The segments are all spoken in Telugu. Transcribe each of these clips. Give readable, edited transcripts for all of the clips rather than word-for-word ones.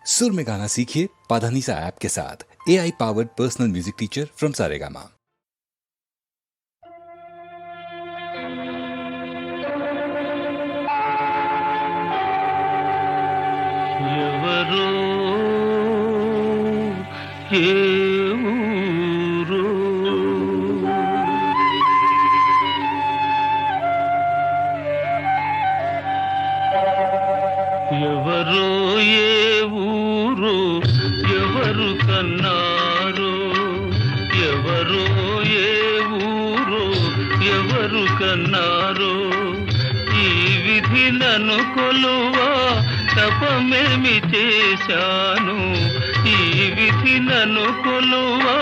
सुर में गाना सीखिए पाधानीसा ऐप के साथ। AI powered personal music teacher from Saregama. ఎవరో ఏ ఊరో ఎవరో ఏ ఊరో ఎవరు కన్నారో ఎవరో ఏ ఊరో ఎవరు కన్నారో ఈ విధి నన్ను కొలువా తపమేమి చేశాను ఈ విధి నన్ను కొలువా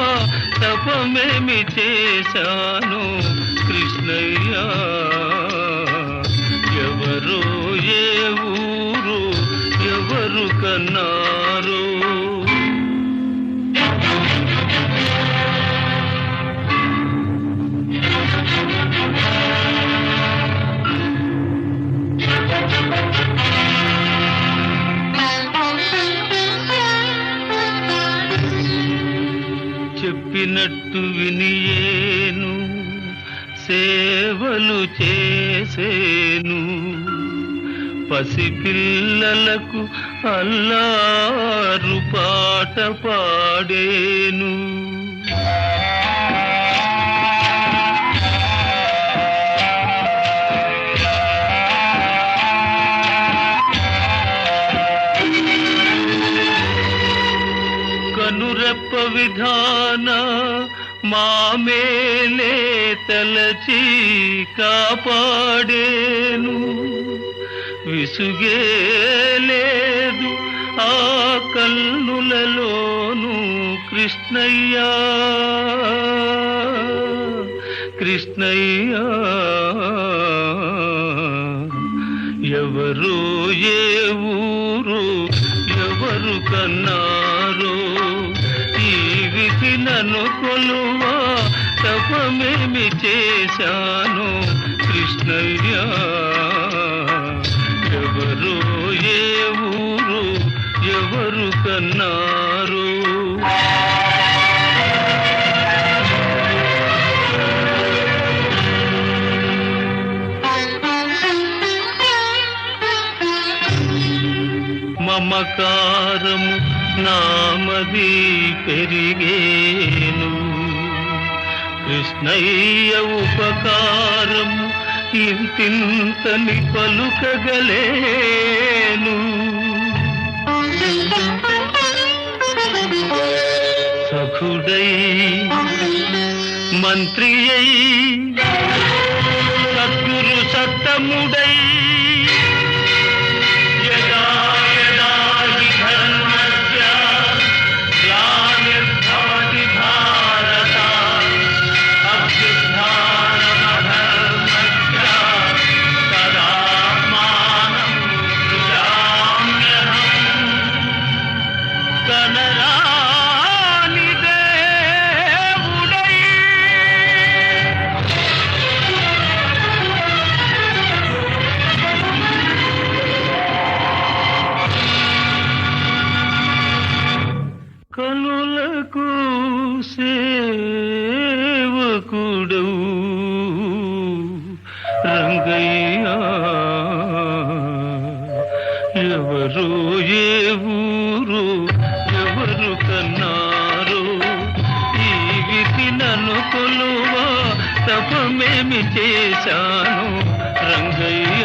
తపమేమి చేశాను కృష్ణయ్య ఎవరో ఏ ఊరు ఎవరు కన్నారో చెప్పినట్టు వినియేను సేవలు చేసేను పసిపిల్లలకు అల్లారు పాట పాడేను కనురెప్ప విధాన మామేలే తలచి కాపాడేను విసుగే లేదు ఆ కన్నులలోను కృష్ణయ్యా కృష్ణయ్యా ఎవరు ఏ ఊరు ఎవరు కన్నారో ఈ విధి నన్ను కొలువా తపమేమి చేశాను కృష్ణయ్యా ఎవరు ఏ ఊరు ఎవరు కన్నారు మమకారము నామది పెరిగేను కృష్ణయ్య ఉపకారము ఇంతింతని పలుకగలేను సఖుడై మంత్రి అయి సద్గురు సత్తముడై కనులకు సేవకుడవు రంగయ్యా ఎవరు ఏ ఊరు ఎవరు కన్నారో ఈ విధి నన్ను కొలువా తపమేమి చేశాను రంగయ్య